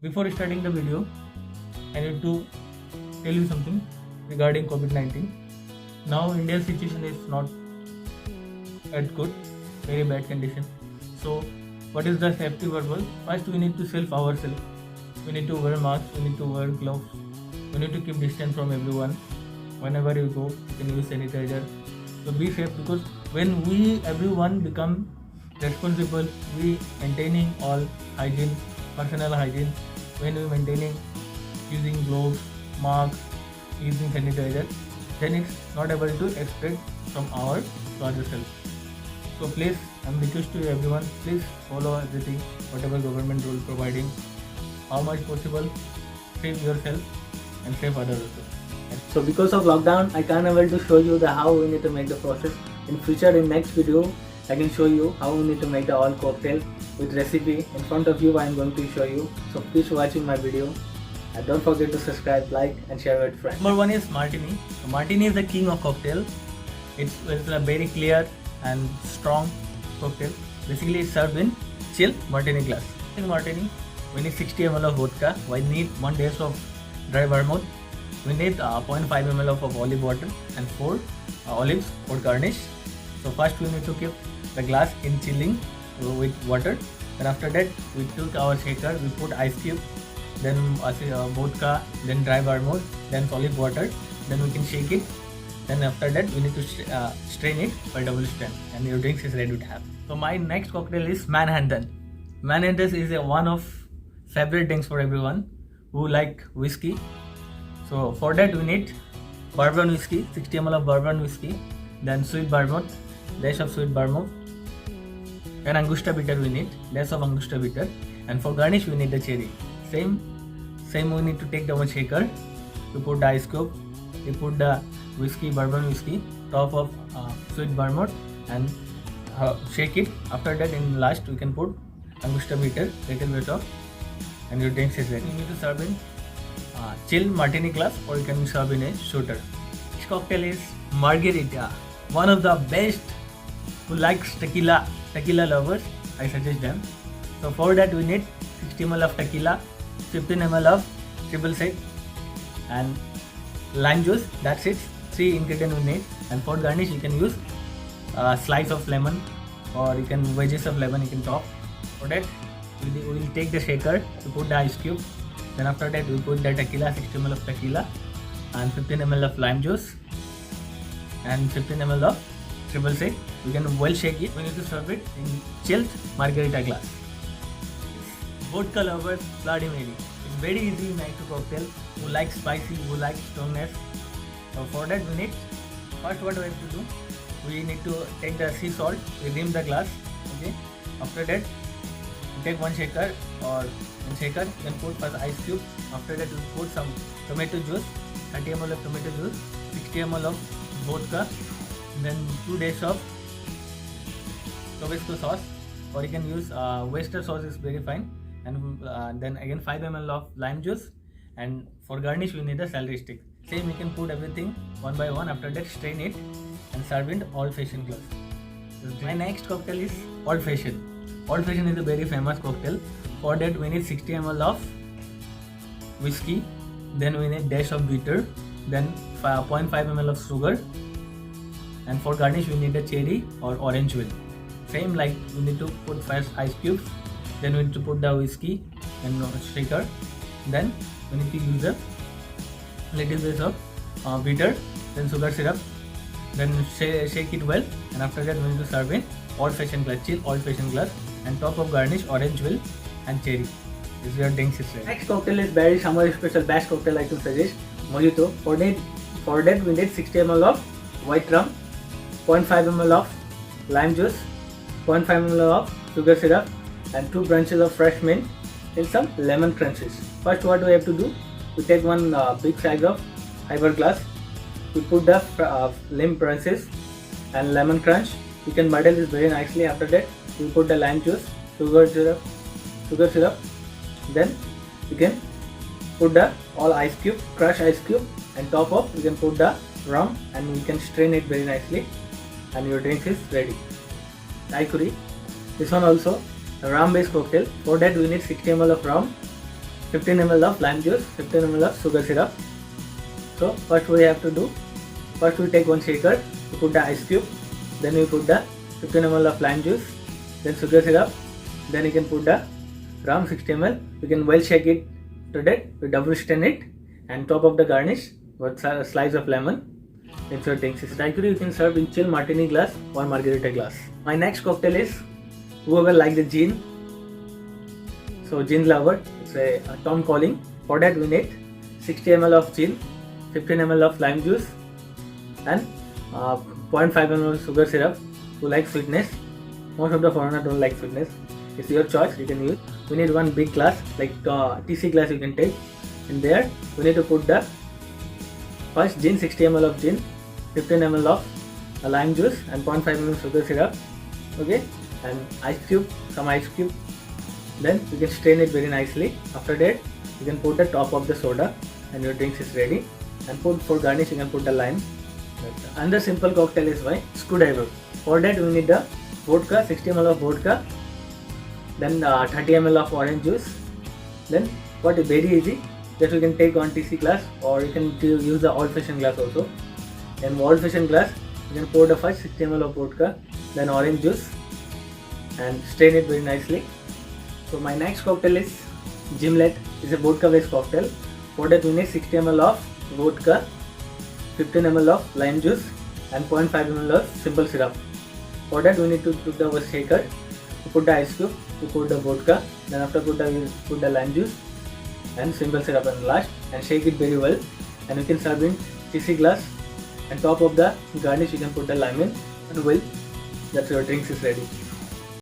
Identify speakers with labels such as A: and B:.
A: Before starting the video, I need to tell you something regarding COVID-19. Now India's situation is not at good, very bad condition. So what is the safety purpose? First we need to self ourselves. We need to wear masks, we need to wear gloves, we need to keep distance from everyone. Whenever you go, you can use sanitizer. So be safe, because when we everyone become responsible, we maintaining all hygiene, personal hygiene, when we maintaining using gloves, masks, using sanitizer, then it's not able to spread from our to ourselves. So please, I'm request to everyone, please follow everything, whatever government rule providing. How much possible, save yourself and save others also.
B: So because of lockdown, I can't able to show you the how we need to make the process. In future, in next video, I can show you how we need to make the all cocktail with recipe. In front of you, I am going to show you. So please watching my video. And don't forget to subscribe, like and share with friends.
A: Number one is martini. So martini is the king of cocktail. It's a very clear and strong cocktail. Basically, it's served in chill martini glass. In martini, we need 60 ml of vodka. We need 1 dash of dry vermouth. We need 0.5 ml of olive water and 4 olives for garnish. So first we need to keep the glass in chilling with water. Then after that we took our shaker, we put ice cube, then vodka, then dry vermouth, then olive water. Then we can shake it. Then after that we need to strain it by double strain, and your drinks is ready to have. So my next cocktail is Manhattan. Manhattan is one of favorite drinks for everyone who like whiskey. So for that we need bourbon whiskey, 60 ml of bourbon whiskey, then sweet vermouth, dash of sweet vermouth, and Angostura bitter we need, dash of Angostura bitter, and for garnish we need the cherry. Same we need to take the one shaker, to put the ice cube, we put the whiskey, bourbon whiskey, top of sweet vermouth, and shake it. After that in last we can put Angostura bitter, little bit of, and your drinks is ready. You need to serve in chill martini glass, or you can serve in a shooter. This cocktail is margarita. One of the best who likes tequila lovers, I suggest them. So for that we need 60 ml of tequila, 15 ml of triple sec, and lime juice. That's it. 3 ingredients we need. And for garnish you can use a slice of lemon, or you can wedges of lemon you can chop. For that we will take the shaker to put the ice cube. Then after that we put the tequila, 60 ml of tequila, and 15 ml of lime juice, and 15 ml of triple sec. We can well shake it. We need to serve it in chilled margarita glass. Vodka lovers, Bloody Mary. It's very easy to make a cocktail. Who likes spicy, who likes strongness. So for that we need, first what we have to do, we need to take the sea salt, we rim the glass. Okay. After that we take one shaker, or in shaker then put first ice cube. After that we put some tomato juice, 30 ml of tomato juice, 60 ml of vodka, then 2 days of Tabasco sauce, or you can use Worcester sauce, is very fine, and then again 5 ml of lime juice, and for garnish we need a celery stick. Same, you can put everything one by one. After that strain it and serve in old fashioned glass. My next cocktail is old fashioned. Old fashioned is a very famous cocktail. For that we need 60 ml of whiskey, then we need dash of bitter, then 0.5 ml of sugar, and for garnish we need a cherry or orange peel. Same, like we need to put first ice cubes, then we need to put the whiskey and shaker, then we need to use a little bit of bitter, then sugar syrup, then shake it well, and after that we need to serve in old fashioned glass, chill old fashioned glass, and top of garnish orange peel and cherry. This is your drinks is ready.
B: Next cocktail is very summer special best cocktail I can suggest, Mojito. For that we need 60 ml of white rum, 0.5 ml of lime juice, 0.5 ml of sugar syrup, and 2 branches of fresh mint, and some lemon crunches. First what we have to do, we take one big size of fiber glass, we put the lemon branches and lemon crunch. You can muddle this very nicely. After that we put the lime juice, sugar syrup, then you can put the all ice cube, crushed ice cube, and top of you can put the rum, and you can strain it very nicely, and your drink is ready. Daiquiri. This one also a rum based cocktail. For that we need 60 ml of rum, 15 ml of lime juice, 15 ml of sugar syrup. So first we have to do, first we take one shaker, we put the ice cube, then we put the 15 ml of lime juice, then sugar syrup, then you can put the rum 60 ml. You can well shake it to that, we double strain it, and top of the garnish with a slice of lemon. It's your drink. Daiquiri you can serve in chill martini glass or margarita glass. My next cocktail is, whoever like the gin, so gin lover, it's a Tom Calling. For that we need 60 ml of gin, 15 ml of lime juice, and 0.5 ml of sugar syrup. Who like sweetness? Most of the foreigners don't like sweetness. It's your choice, you can use. We need one big glass, like TC glass you can take. In there we need to put the first gin, 60 ml of gin, 15 ml of lime juice, and 0.5 ml sugar syrup. Okay, and ice cube, some ice cube. Then you can strain it very nicely. After that you can put the top of the soda and your drinks is ready. And put for garnish you can put the lime. Another simple cocktail is by screwdriver. For that we need the vodka, 60 ml of vodka, then 30 ml of orange juice. Then what is very easy, that you can take on TC glass or you can use the old fashioned glass also. In old fashioned glass you can pour the first 60 ml of vodka, then orange juice, and strain it very nicely. So my next cocktail is Gimlet. It's a vodka based cocktail. For that we need 60 ml of vodka, 15 ml of lime juice, and 0.5 ml of simple syrup. For that we need to put the shaker, to put the ice cube, to put the vodka, then after put the lime juice and simple syrup and last, and shake it very well. And you can serve in TC glass, and top of the garnish you can put the lime in, and well, that's your drinks is ready.